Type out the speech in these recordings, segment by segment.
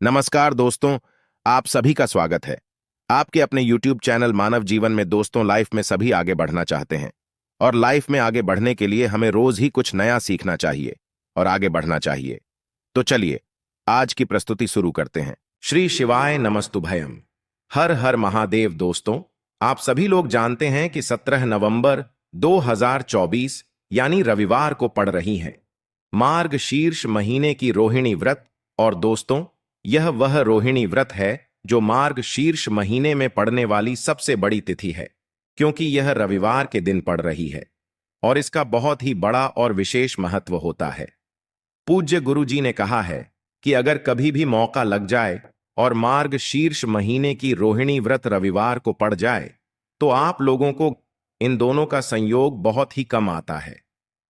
नमस्कार दोस्तों, आप सभी का स्वागत है। आपके अपने YouTube चैनल मानव जीवन में दोस्तों लाइफ में सभी आगे बढ़ना चाहते हैं और लाइफ में आगे बढ़ने के लिए हमें रोज ही कुछ नया सीखना चाहिए और आगे बढ़ना चाहिए। तो चलिए आज की प्रस्तुति शुरू करते हैं। श्री शिवाय नमस्तुभयम। हर हर महादेव। दोस्तों, आप सभी लोग जानते हैं कि 17 नवंबर 2024 यानी रविवार को पड़ रही है मार्ग शीर्ष महीने की रोहिणी व्रत। और दोस्तों, यह वह रोहिणी व्रत है जो मार्ग शीर्ष महीने में पड़ने वाली सबसे बड़ी तिथि है, क्योंकि यह रविवार के दिन पड़ रही है और इसका बहुत ही बड़ा और विशेष महत्व होता है। पूज्य गुरु जी ने कहा है कि अगर कभी भी मौका लग जाए और मार्ग शीर्ष महीने की रोहिणी व्रत रविवार को पड़ जाए तो आप लोगों को इन दोनों का संयोग बहुत ही कम आता है।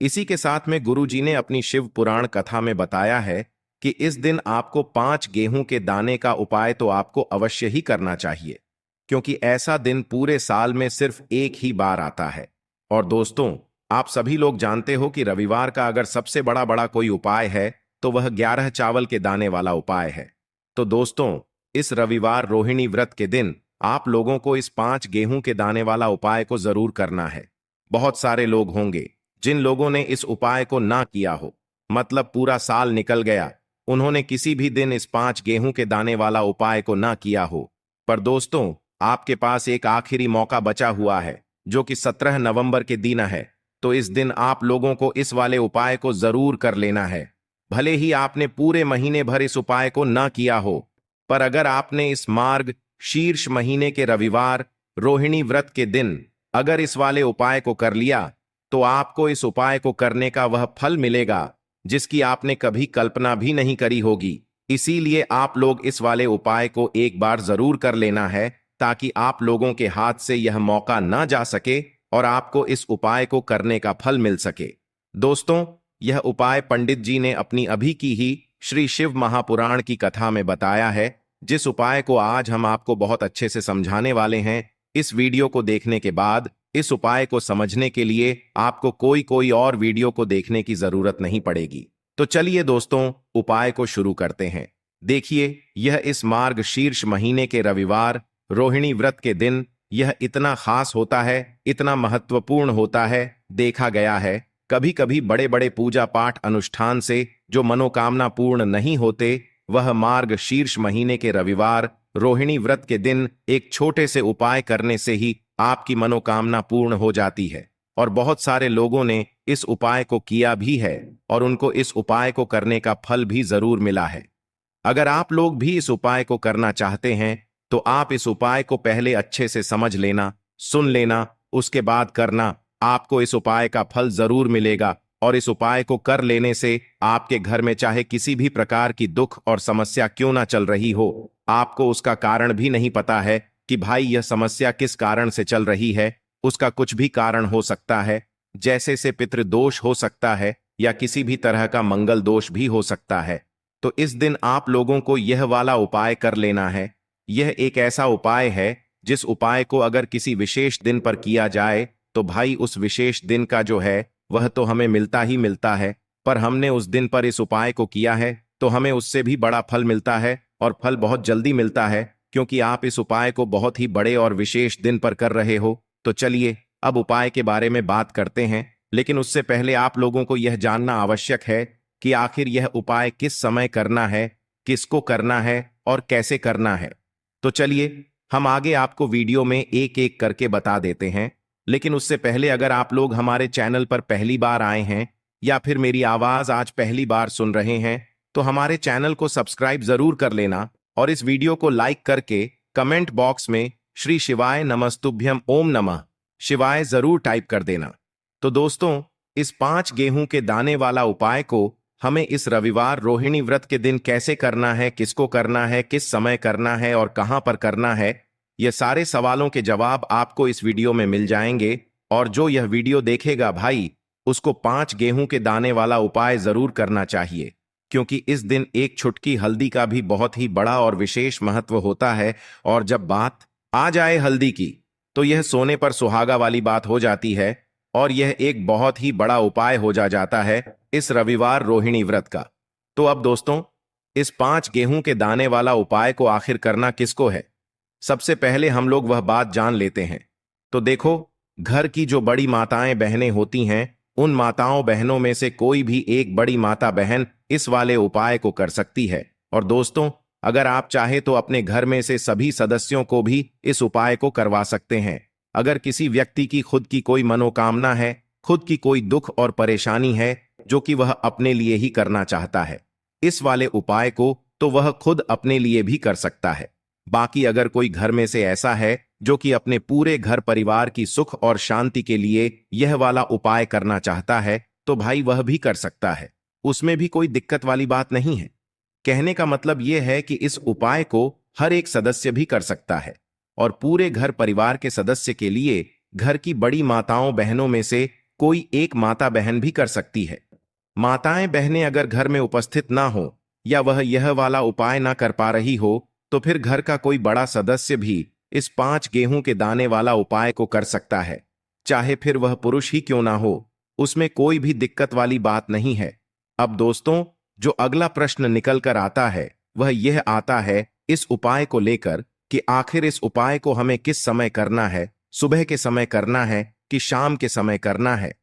इसी के साथ में गुरु जी ने अपनी शिव पुराण कथा में बताया है कि इस दिन आपको 5 गेहूं के दाने का उपाय तो आपको अवश्य ही करना चाहिए, क्योंकि ऐसा दिन पूरे साल में सिर्फ एक ही बार आता है। और दोस्तों, आप सभी लोग जानते हो कि रविवार का अगर सबसे बड़ा बड़ा कोई उपाय है तो वह 11 चावल के दाने वाला उपाय है। तो दोस्तों, इस रविवार रोहिणी व्रत के दिन आप लोगों को इस 5 गेहूं के दाने वाला उपाय को जरूर करना है। बहुत सारे लोग होंगे जिन लोगों ने इस उपाय को ना किया हो, मतलब पूरा साल निकल गया, उन्होंने किसी भी दिन इस 5 गेहूं के दाने वाला उपाय को ना किया हो। पर दोस्तों, आपके पास एक आखिरी मौका बचा हुआ है जो कि 17 नवंबर के दिन है। तो इस दिन आप लोगों को इस वाले उपाय को जरूर कर लेना है। भले ही आपने पूरे महीने भर इस उपाय को ना किया हो, पर अगर आपने इस मार्ग शीर्ष महीने के रविवार रोहिणी व्रत के दिन अगर इस वाले उपाय को कर लिया तो आपको इस उपाय को करने का वह फल मिलेगा जिसकी आपने कभी कल्पना भी नहीं करी होगी। इसीलिए आप लोग इस वाले उपाय को एक बार जरूर कर लेना है ताकि आप लोगों के हाथ से यह मौका ना जा सके और आपको इस उपाय को करने का फल मिल सके। दोस्तों, यह उपाय पंडित जी ने अपनी अभी की ही श्री शिव महापुराण की कथा में बताया है, जिस उपाय को आज हम आपको बहुत अच्छे से समझाने वाले हैं। इस वीडियो को देखने के बाद इस उपाय को समझने के लिए आपको कोई और वीडियो को देखने की जरूरत नहीं पड़ेगी। तो चलिए दोस्तों, उपाय को शुरू करते हैं। देखिए, यह इस मार्ग शीर्ष महीने के रविवार रोहिणी व्रत के दिन यह इतना खास होता है, इतना महत्वपूर्ण होता है। देखा गया है कभी कभी बड़े बड़े पूजा पाठ अनुष्ठान से जो मनोकामना पूर्ण नहीं होते, वह मार्ग शीर्ष महीने के रविवार रोहिणी व्रत के दिन एक छोटे से उपाय करने से ही आपकी मनोकामना पूर्ण हो जाती है। और बहुत सारे लोगों ने इस उपाय को किया भी है और उनको इस उपाय को करने का फल भी जरूर मिला है। अगर आप लोग भी इस उपाय को करना चाहते हैं तो आप इस उपाय को पहले अच्छे से समझ लेना, सुन लेना, उसके बाद करना। आपको इस उपाय का फल जरूर मिलेगा और इस उपाय को कर लेने से आपके घर में चाहे किसी भी प्रकार की दुख और समस्या क्यों ना चल रही हो, आपको उसका कारण भी नहीं पता है कि भाई यह समस्या किस कारण से चल रही है, उसका कुछ भी कारण हो सकता है, जैसे से पितृदोष हो सकता है या किसी भी तरह का मंगल दोष भी हो सकता है। तो इस दिन आप लोगों को यह वाला उपाय कर लेना है। यह एक ऐसा उपाय है जिस उपाय को अगर किसी विशेष दिन पर किया जाए तो भाई उस विशेष दिन का जो है वह तो हमें मिलता ही मिलता है, पर हमने उस दिन पर इस उपाय को किया है तो हमें उससे भी बड़ा फल मिलता है और फल बहुत जल्दी मिलता है, क्योंकि आप इस उपाय को बहुत ही बड़े और विशेष दिन पर कर रहे हो। तो चलिए अब उपाय के बारे में बात करते हैं, लेकिन उससे पहले आप लोगों को यह जानना आवश्यक है कि आखिर यह उपाय किस समय करना है, किसको करना है और कैसे करना है। तो चलिए हम आगे आपको वीडियो में एक एक करके बता देते हैं। लेकिन उससे पहले अगर आप लोग हमारे चैनल पर पहली बार आए हैं या फिर मेरी आवाज आज पहली बार सुन रहे हैं तो हमारे चैनल को सब्सक्राइब जरूर कर लेना और इस वीडियो को लाइक करके कमेंट बॉक्स में श्री शिवाय नमस्तुभ्यम ओम नमः शिवाय जरूर टाइप कर देना। तो दोस्तों, इस 5 गेहूं के दाने वाला उपाय को हमें इस रविवार रोहिणी व्रत के दिन कैसे करना है, किसको करना है, किस समय करना है और कहां पर करना है, ये सारे सवालों के जवाब आपको इस वीडियो में मिल जाएंगे। और जो यह वीडियो देखेगा भाई, उसको 5 गेहूं के दाने वाला उपाय जरूर करना चाहिए, क्योंकि इस दिन एक चुटकी हल्दी का भी बहुत ही बड़ा और विशेष महत्व होता है। और जब बात आ जाए हल्दी की तो यह सोने पर सुहागा वाली बात हो जाती है और यह एक बहुत ही बड़ा उपाय हो जाता है इस रविवार रोहिणी व्रत का। तो अब दोस्तों, इस 5 गेहूं के दाने वाला उपाय को आखिर करना किसको है? सबसे पहले हम लोग वह बात जान लेते हैं। तो देखो, घर की जो बड़ी माताएं बहनें होती हैं, उन माताओं बहनों में से कोई भी एक बड़ी माता बहन इस वाले उपाय को कर सकती है। और दोस्तों, अगर आप चाहे तो अपने घर में से सभी सदस्यों को भी इस उपाय को करवा सकते हैं। अगर किसी व्यक्ति की खुद की कोई मनोकामना है, खुद की कोई दुख और परेशानी है जो कि वह अपने लिए ही करना चाहता है, इस वाले उपाय को तो वह खुद अपने लिए भी कर सकता है। बाकी अगर कोई घर में से ऐसा है जो कि अपने पूरे घर परिवार की सुख और शांति के लिए यह वाला उपाय करना चाहता है, तो भाई वह भी कर सकता है। उसमें भी कोई दिक्कत वाली बात नहीं है। कहने का मतलब यह है कि इस उपाय को हर एक सदस्य भी कर सकता है और पूरे घर परिवार के सदस्य के लिए घर की बड़ी माताओं बहनों में से कोई एक माता बहन भी कर सकती है। माताएं बहनें अगर घर में उपस्थित ना हो या वह यह वाला उपाय ना कर पा रही हो, तो फिर घर का कोई बड़ा सदस्य भी इस 5 गेहूं के दाने वाला उपाय को कर सकता है। चाहे फिर वह पुरुष ही क्यों ना हो, उसमें कोई भी दिक्कत वाली बात नहीं है। अब दोस्तों, जो अगला प्रश्न निकल कर आता है वह यह आता है इस उपाय को लेकर कि आखिर इस उपाय को हमें किस समय करना है, सुबह के समय करना है कि शाम के समय करना है।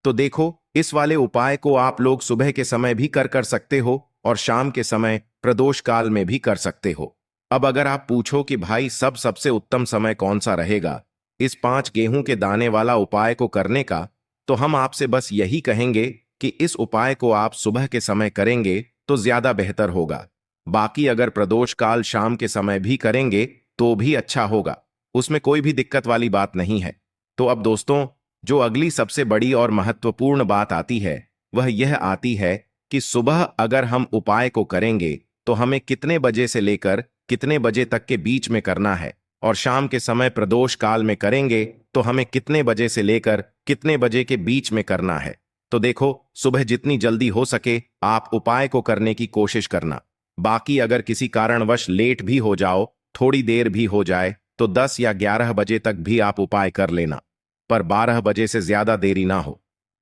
तो देखो, इस वाले उपाय को आप लोग सुबह के समय भी कर सकते हो और शाम के समय प्रदोष काल में भी कर सकते हो। अब अगर आप पूछो कि भाई सबसे उत्तम समय कौन सा रहेगा इस 5 गेहूं के दाने वाला उपाय को करने का, तो हम आपसे बस यही कहेंगे कि इस उपाय को आप सुबह के समय करेंगे तो ज्यादा बेहतर होगा। बाकी अगर प्रदोष काल शाम के समय भी करेंगे तो भी अच्छा होगा, उसमें कोई भी दिक्कत वाली बात नहीं है। तो अब दोस्तों, जो अगली सबसे बड़ी और महत्वपूर्ण बात आती है वह यह आती है कि सुबह अगर हम उपाय को करेंगे तो हमें कितने बजे से लेकर कितने बजे तक के बीच में करना है, और शाम के समय प्रदोष काल में करेंगे तो हमें कितने बजे से लेकर कितने बजे के बीच में करना है। तो देखो, सुबह जितनी जल्दी हो सके आप उपाय को करने की कोशिश करना। बाकी अगर किसी कारणवश लेट भी हो जाओ, थोड़ी देर भी हो जाए, तो 10 या 11 बजे तक भी आप उपाय कर लेना, पर 12 बजे से ज्यादा देरी ना हो।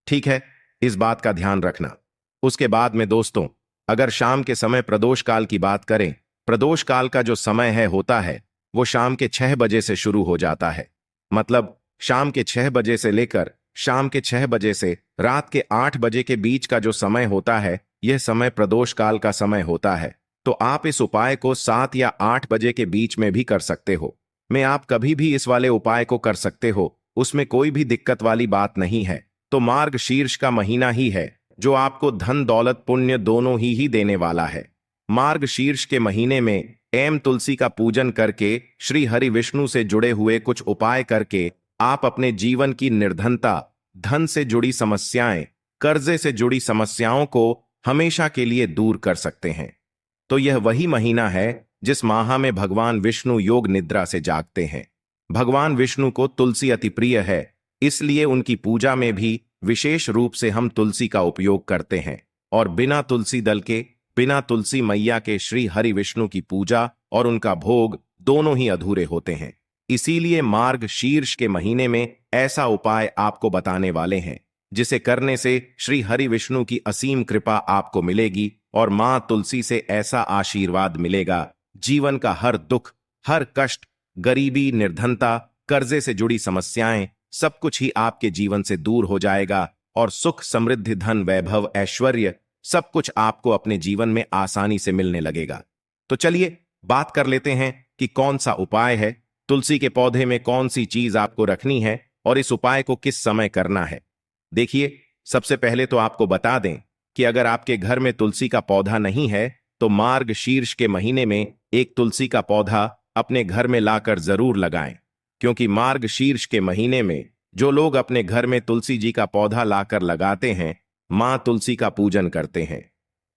ठीक है, इस बात का ध्यान रखना। उसके बाद में दोस्तों, अगर शाम के समय प्रदोष काल की बात करें, प्रदोष काल का जो समय है होता है वो शाम के 6 बजे से शुरू हो जाता है। मतलब शाम के 6 बजे से लेकर शाम के 6 बजे से रात के 8 बजे के बीच का जो समय होता है, यह समय प्रदोष काल का समय होता है। तो आप इस उपाय को 7 या 8 बजे के बीच में भी कर सकते हो। मैं आप कभी भी इस वाले उपाय को कर सकते हो, उसमें कोई भी दिक्कत वाली बात नहीं है। तो मार्ग शीर्ष का महीना ही है जो आपको धन दौलत पुण्य दोनों ही देने वाला है। मार्ग शीर्ष के महीने में तुलसी का पूजन करके, श्री हरि विष्णु से जुड़े हुए कुछ उपाय करके आप अपने जीवन की निर्धनता, धन से जुड़ी समस्याएं, कर्जे से जुड़ी समस्याओं को हमेशा के लिए दूर कर सकते हैं। तो यह वही महीना है जिस माह में भगवान विष्णु योग निद्रा से जागते हैं। भगवान विष्णु को तुलसी अति प्रिय है, इसलिए उनकी पूजा में भी विशेष रूप से हम तुलसी का उपयोग करते हैं। और बिना तुलसी दल के, बिना तुलसी मैया के श्री हरि विष्णु की पूजा और उनका भोग दोनों ही अधूरे होते हैं। इसीलिए मार्ग शीर्ष के महीने में ऐसा उपाय आपको बताने वाले हैं जिसे करने से श्री हरि विष्णु की असीम कृपा आपको मिलेगी और मां तुलसी से ऐसा आशीर्वाद मिलेगा, जीवन का हर दुख, हर कष्ट, गरीबी, निर्धनता, कर्जे से जुड़ी समस्याएं, सब कुछ ही आपके जीवन से दूर हो जाएगा और सुख, समृद्धि, धन, वैभव, ऐश्वर्य, सब कुछ आपको अपने जीवन में आसानी से मिलने लगेगा। तो चलिए बात कर लेते हैं कि कौन सा उपाय है, तुलसी के पौधे में कौन सी चीज आपको रखनी है और इस उपाय को किस समय करना है। देखिए, सबसे पहले तो आपको बता दें कि अगर आपके घर में तुलसी का पौधा नहीं है तो मार्ग शीर्ष के महीने में एक तुलसी का पौधा अपने घर में लाकर जरूर लगाएं, क्योंकि मार्ग शीर्ष के महीने में जो लोग अपने घर में तुलसी जी का पौधा लाकर लगाते हैं, मां तुलसी का पूजन करते हैं।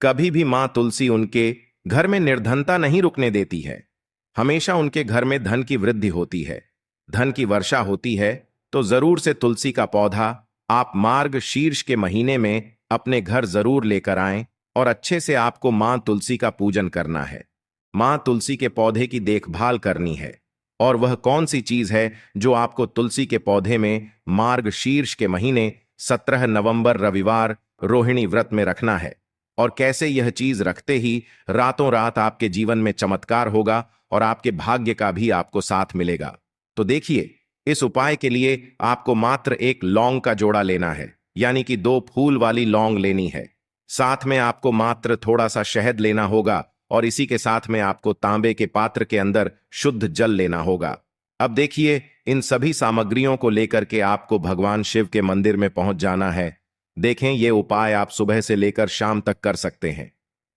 कभी भी मां तुलसी उनके घर में निर्धनता नहीं रुकने देती है, हमेशा उनके घर में धन की वृद्धि होती है, धन की वर्षा होती है। तो जरूर से तुलसी का पौधा आप मार्ग शीर्ष के महीने में अपने घर जरूर लेकर आएं और अच्छे से आपको मां तुलसी का पूजन करना है। मां तुलसी के पौधे की देखभाल करनी है। और वह कौन सी चीज है जो आपको तुलसी के पौधे में मार्ग शीर्ष के महीने 17 नवंबर रविवार रोहिणी व्रत में रखना है। और कैसे यह चीज रखते ही रातों रात आपके जीवन में चमत्कार होगा और आपके भाग्य का भी आपको साथ मिलेगा। तो देखिए, इस उपाय के लिए आपको मात्र एक लौंग का जोड़ा लेना है, यानी कि 2 फूल वाली लौंग लेनी है। साथ में आपको मात्र थोड़ा सा शहद लेना होगा और इसी के साथ में आपको तांबे के पात्र के अंदर शुद्ध जल लेना होगा। अब देखिए, इन सभी सामग्रियों को लेकर के आपको भगवान शिव के मंदिर में पहुंच जाना है। देखें, ये उपाय आप सुबह से लेकर शाम तक कर सकते हैं।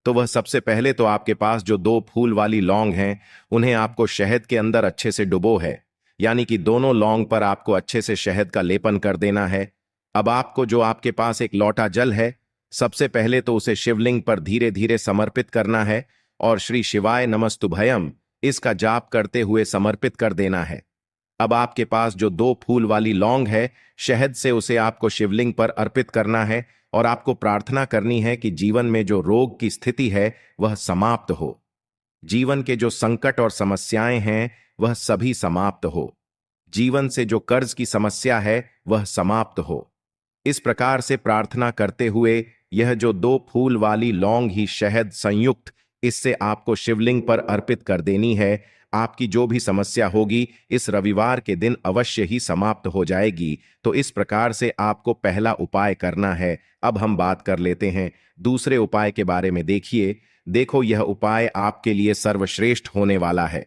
तो वह सबसे पहले तो आपके पास जो 2 फूल वाली लौंग हैं, उन्हें आपको शहद के अंदर अच्छे से डुबो है, यानी कि दोनों लौंग पर आपको अच्छे से शहद का लेपन कर देना है। अब आपको जो आपके पास एक लोटा जल है, सबसे पहले तो उसे शिवलिंग पर धीरे धीरे समर्पित करना है और श्री शिवाय नमस्तुभयम इसका जाप करते हुए समर्पित कर देना है। अब आपके पास जो 2 फूल वाली लौंग है, शहद से उसे आपको शिवलिंग पर अर्पित करना है और आपको प्रार्थना करनी है कि जीवन में जो रोग की स्थिति है वह समाप्त हो। जीवन के जो संकट और समस्याएं हैं वह सभी समाप्त हो। जीवन से जो कर्ज की समस्या है वह समाप्त हो। इस प्रकार से प्रार्थना करते हुए यह जो 2 फूल वाली लौंग ही शहद संयुक्त इससे आपको शिवलिंग पर अर्पित कर देनी है। आपकी जो भी समस्या होगी इस रविवार के दिन अवश्य ही समाप्त हो जाएगी। तो इस प्रकार से आपको पहला उपाय करना है। अब हम बात कर लेते हैं दूसरे उपाय के बारे में। देखो, यह उपाय आपके लिए सर्वश्रेष्ठ होने वाला है।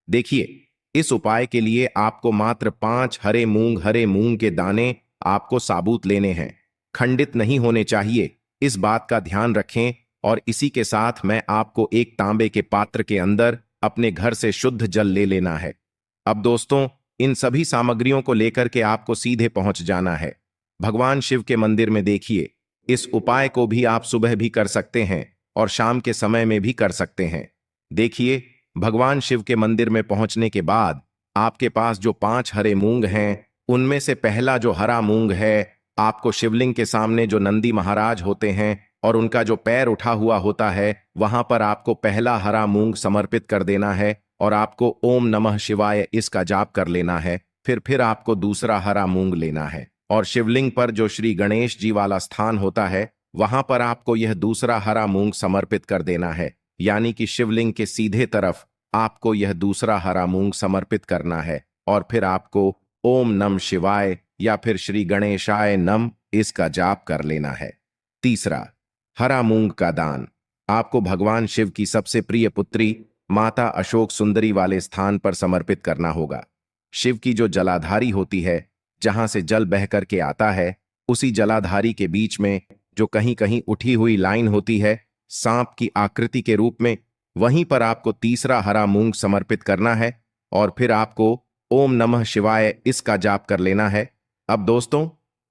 देखिए, इस उपाय के लिए आपको मात्र 5 हरे मूंग के दाने आपको साबुत लेने हैं, खंडित नहीं होने चाहिए। इस बात का ध्यान रखें। और इसी के साथ मैं आपको एक तांबे के पात्र के अंदर अपने घर से शुद्ध जल ले लेना है। अब दोस्तों, इन सभी सामग्रियों को लेकर के आपको सीधे पहुंच जाना है भगवान शिव के मंदिर में। देखिए, इस उपाय को भी आप सुबह भी कर सकते हैं और शाम के समय में भी कर सकते हैं। देखिए, भगवान शिव के मंदिर में पहुंचने के बाद आपके पास जो 5 हरे मूंग हैं, उनमें से पहला जो हरा मूंग है, आपको शिवलिंग के सामने जो नंदी महाराज होते हैं और उनका जो पैर उठा हुआ होता है, वहां पर आपको पहला हरा मूंग समर्पित कर देना है और आपको ओम नमः शिवाय इसका जाप कर लेना है। फिर आपको दूसरा हरा मूंग लेना है और शिवलिंग पर जो श्री गणेश जी वाला स्थान होता है, वहां पर आपको यह दूसरा हरा मूंग समर्पित कर देना है, यानी कि शिवलिंग के सीधे तरफ आपको यह दूसरा हरा मूंग समर्पित करना है और फिर आपको ओम नम शिवाय या फिर श्री गणेशाय नम इसका जाप कर लेना है। तीसरा, हरा मूंग का दान आपको भगवान शिव की सबसे प्रिय पुत्री माता अशोक सुंदरी वाले स्थान पर समर्पित करना होगा। शिव की जो जलाधारी होती है, जहां से जल बह करके आता है, उसी जलाधारी के बीच में जो कहीं कहीं उठी हुई लाइन होती है सांप की आकृति के रूप में, वहीं पर आपको तीसरा हरा मूंग समर्पित करना है और फिर आपको ओम नमः शिवाय इसका जाप कर लेना है। अब दोस्तों,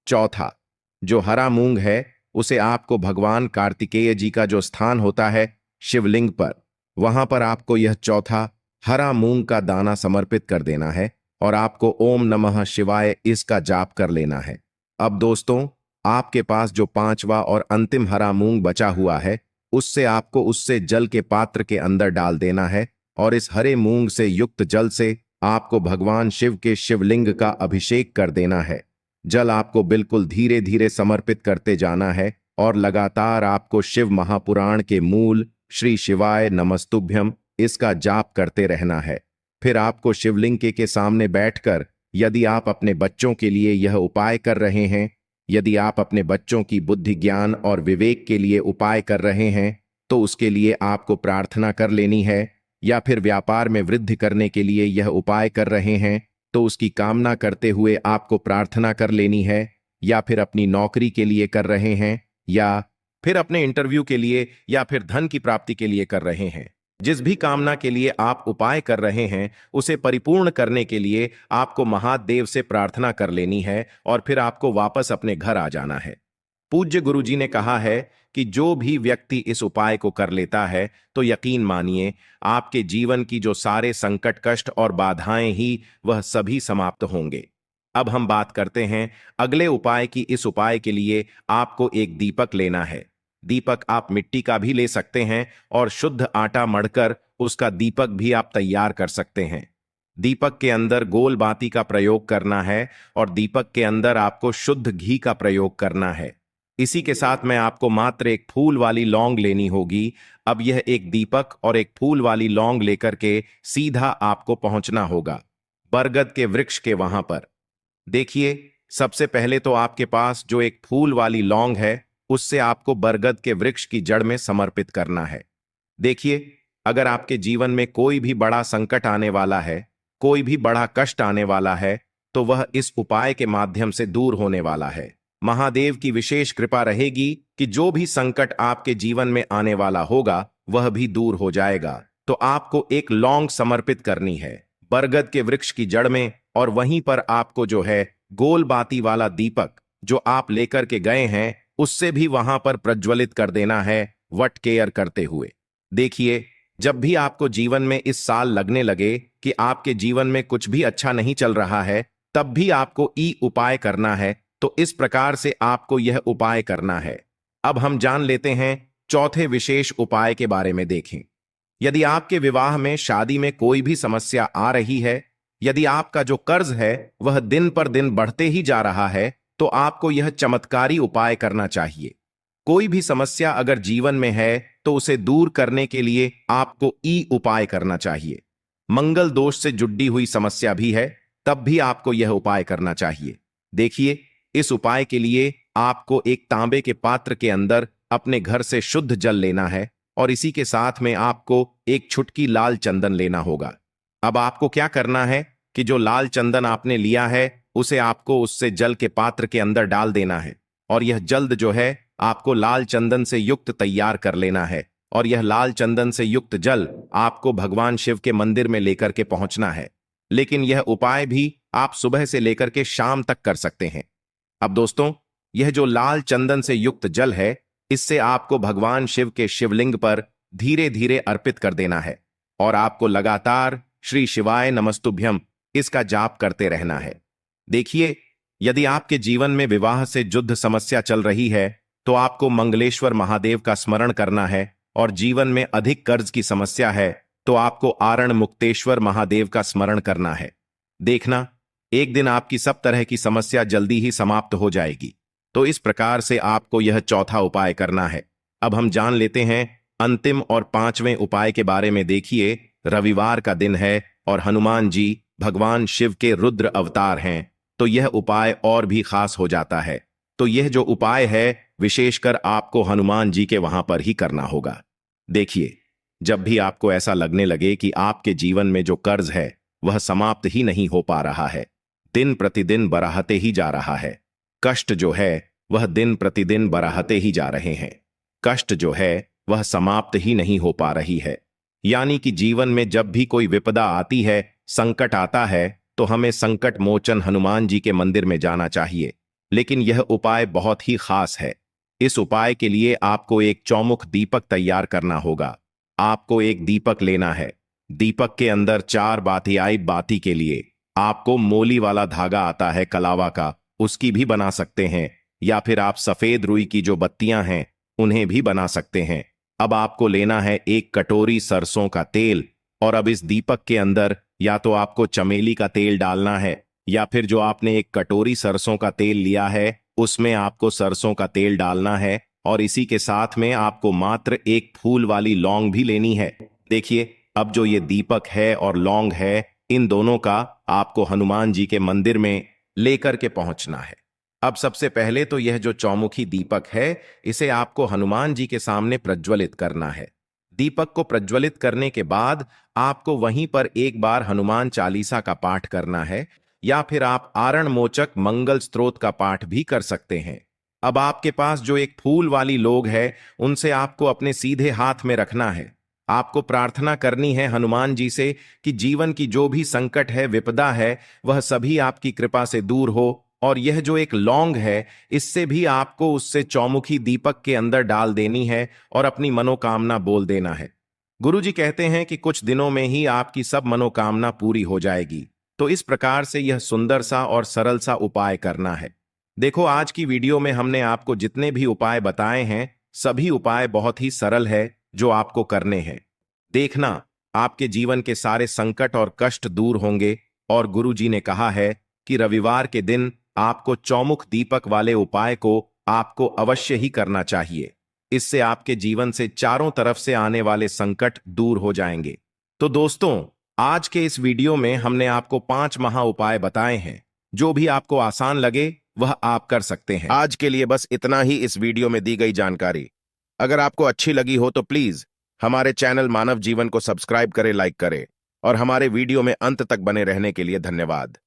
चौथा जो हरा मूंग है, उसे आपको भगवान कार्तिकेय जी का जो स्थान होता है शिवलिंग पर, वहां पर आपको यह चौथा हरा मूंग का दाना समर्पित कर देना है और आपको ओम नमः शिवाय इसका जाप कर लेना है। अब दोस्तों, आपके पास जो 5वां और अंतिम हरा मूंग बचा हुआ है, उससे आपको उससे जल के पात्र के अंदर डाल देना है और इस हरे मूंग से युक्त जल से आपको भगवान शिव के शिवलिंग का अभिषेक कर देना है। जल आपको बिल्कुल धीरे धीरे समर्पित करते जाना है और लगातार आपको शिव महापुराण के मूल श्री शिवाय नमस्तुभ्यम इसका जाप करते रहना है। फिर आपको शिवलिंग के सामने बैठकर, यदि आप अपने बच्चों के लिए यह उपाय कर रहे हैं, यदि आप अपने बच्चों की बुद्धि ज्ञान और विवेक के लिए उपाय कर रहे हैं, तो उसके लिए आपको प्रार्थना कर लेनी है। या फिर व्यापार में वृद्धि करने के लिए यह उपाय कर रहे हैं, तो उसकी कामना करते हुए आपको प्रार्थना कर लेनी है। या फिर अपनी नौकरी के लिए कर रहे हैं, या फिर अपने इंटरव्यू के लिए, या फिर धन की प्राप्ति के लिए कर रहे हैं, जिस भी कामना के लिए आप उपाय कर रहे हैं, उसे परिपूर्ण करने के लिए आपको महादेव से प्रार्थना कर लेनी है और फिर आपको वापस अपने घर आ जाना है। पूज्य गुरुजी ने कहा है कि जो भी व्यक्ति इस उपाय को कर लेता है, तो यकीन मानिए आपके जीवन की जो सारे संकट, कष्ट और बाधाएं ही वह सभी समाप्त होंगे। अब हम बात करते हैं अगले उपाय की। इस उपाय के लिए आपको एक दीपक लेना है। दीपक आप मिट्टी का भी ले सकते हैं और शुद्ध आटा मढ़कर उसका दीपक भी आप तैयार कर सकते हैं। दीपक के अंदर गोल बाती का प्रयोग करना है और दीपक के अंदर आपको शुद्ध घी का प्रयोग करना है। इसी के साथ में आपको मात्र एक फूल वाली लौंग लेनी होगी। अब यह एक दीपक और एक फूल वाली लौंग लेकर के सीधा आपको पहुंचना होगा बरगद के वृक्ष के वहां पर। देखिए, सबसे पहले तो आपके पास जो एक फूल वाली लौंग है उससे आपको बरगद के वृक्ष की जड़ में समर्पित करना है। देखिए, अगर आपके जीवन में कोई भी बड़ा संकट आने वाला है, कोई भी बड़ा कष्ट आने वाला है, तो वह इस उपाय के माध्यम से दूर होने वाला है। महादेव की विशेष कृपा रहेगी कि जो भी संकट आपके जीवन में आने वाला होगा वह भी दूर हो जाएगा। तो आपको एक लौंग समर्पित करनी है बरगद के वृक्ष की जड़ में, और वहीं पर आपको जो है गोल बाती वाला दीपक जो आप लेकर के गए हैं उससे भी वहां पर प्रज्वलित कर देना है वट केयर करते हुए। देखिए, जब भी आपको जीवन में इस साल लगने लगे कि आपके जीवन में कुछ भी अच्छा नहीं चल रहा है, तब भी आपको ई उपाय करना है। तो इस प्रकार से आपको यह उपाय करना है। अब हम जान लेते हैं चौथे विशेष उपाय के बारे में। देखें, यदि आपके विवाह में, शादी में कोई भी समस्या आ रही है, यदि आपका जो कर्ज है वह दिन पर दिन बढ़ते ही जा रहा है, तो आपको यह चमत्कारी उपाय करना चाहिए। कोई भी समस्या अगर जीवन में है तो उसे दूर करने के लिए आपको ई उपाय करना चाहिए। मंगल दोष से जुड़ी हुई समस्या भी है तब भी आपको यह उपाय करना चाहिए। देखिए, इस उपाय के लिए आपको एक तांबे के पात्र के अंदर अपने घर से शुद्ध जल लेना है और इसी के साथ में आपको एक छुटकी लाल चंदन लेना होगा। अब आपको क्या करना है कि जो लाल चंदन आपने लिया है उसे आपको उससे जल के पात्र के अंदर डाल देना है, और यह जल्द जो है आपको लाल चंदन से युक्त तैयार कर लेना है, और यह लाल चंदन से युक्त जल आपको भगवान शिव के मंदिर में लेकर के पहुंचना है। लेकिन यह उपाय भी आप सुबह से लेकर के शाम तक कर सकते हैं। अब दोस्तों, यह जो लाल चंदन से युक्त जल है इससे आपको भगवान शिव के शिवलिंग पर धीरे धीरे अर्पित कर देना है, और आपको लगातार श्री शिवाय नमस्तुभ्यम इसका जाप करते रहना है। देखिए, यदि आपके जीवन में विवाह से युद्ध समस्या चल रही है तो आपको मंगलेश्वर महादेव का स्मरण करना है, और जीवन में अधिक कर्ज की समस्या है तो आपको आरण मुक्तेश्वर महादेव का स्मरण करना है। देखना, एक दिन आपकी सब तरह की समस्या जल्दी ही समाप्त हो जाएगी। तो इस प्रकार से आपको यह चौथा उपाय करना है। अब हम जान लेते हैं अंतिम और पांचवें उपाय के बारे में। देखिए, रविवार का दिन है और हनुमान जी भगवान शिव के रुद्र अवतार हैं, तो यह उपाय और भी खास हो जाता है। तो यह जो उपाय है विशेषकर आपको हनुमान जी के वहां पर ही करना होगा। देखिए, जब भी आपको ऐसा लगने लगे कि आपके जीवन में जो कर्ज है वह समाप्त ही नहीं हो पा रहा है, दिन प्रतिदिन बढ़ते ही जा रहा है, कष्ट जो है वह दिन प्रतिदिन बढ़ते ही जा रहे हैं, कष्ट जो है वह समाप्त ही नहीं हो पा रही है, यानी कि जीवन में जब भी कोई विपदा आती है, संकट आता है, तो हमें संकट मोचन हनुमान जी के मंदिर में जाना चाहिए। लेकिन यह उपाय बहुत ही खास है। इस उपाय के लिए आपको एक चौमुख दीपक तैयार करना होगा। आपको एक दीपक लेना है। दीपक के अंदर 4 बातियाई बाती के लिए आपको मोली वाला धागा आता है कलावा का, उसकी भी बना सकते हैं, या फिर आप सफेद रुई की जो बत्तियां हैं उन्हें भी बना सकते हैं। अब आपको लेना है एक कटोरी सरसों का तेल, और अब इस दीपक के अंदर या तो आपको चमेली का तेल डालना है, या फिर जो आपने एक कटोरी सरसों का तेल लिया है उसमें आपको सरसों का तेल डालना है, और इसी के साथ में आपको मात्र एक फूल वाली लौंग भी लेनी है। देखिए, अब जो ये दीपक है और लौंग है, इन दोनों का आपको हनुमान जी के मंदिर में लेकर के पहुंचना है। अब सबसे पहले तो यह जो चौमुखी दीपक है इसे आपको हनुमान जी के सामने प्रज्वलित करना है। दीपक को प्रज्वलित करने के बाद आपको वहीं पर एक बार हनुमान चालीसा का पाठ करना है, या फिर आप आरण मोचक मंगल स्तोत्र का पाठ भी कर सकते हैं। अब आपके पास जो एक फूल वाली लोग है उनसे आपको अपने सीधे हाथ में रखना है। आपको प्रार्थना करनी है हनुमान जी से कि जीवन की जो भी संकट है, विपदा है, वह सभी आपकी कृपा से दूर हो, और यह जो एक लौंग है इससे भी आपको उससे चौमुखी दीपक के अंदर डाल देनी है और अपनी मनोकामना बोल देना है। गुरुजी कहते हैं कि कुछ दिनों में ही आपकी सब मनोकामना पूरी हो जाएगी। तो इस प्रकार से यह सुंदर सा और सरल सा उपाय करना है। देखो, आज की वीडियो में हमने आपको जितने भी उपाय बताए हैं सभी उपाय बहुत ही सरल है जो आपको करने हैं। देखना, आपके जीवन के सारे संकट और कष्ट दूर होंगे। और गुरुजी ने कहा है कि रविवार के दिन आपको चौमुख दीपक वाले उपाय को आपको अवश्य ही करना चाहिए। इससे आपके जीवन से चारों तरफ से आने वाले संकट दूर हो जाएंगे। तो दोस्तों, आज के इस वीडियो में हमने आपको 5 महा उपाय बताए हैं। जो भी आपको आसान लगे वह आप कर सकते हैं। आज के लिए बस इतना ही इस वीडियो में दी गई जानकारी। अगर आपको अच्छी लगी हो तो प्लीज हमारे चैनल मानव जीवन को सब्सक्राइब करें, लाइक करें और हमारे वीडियो में अंत तक बने रहने के लिए धन्यवाद।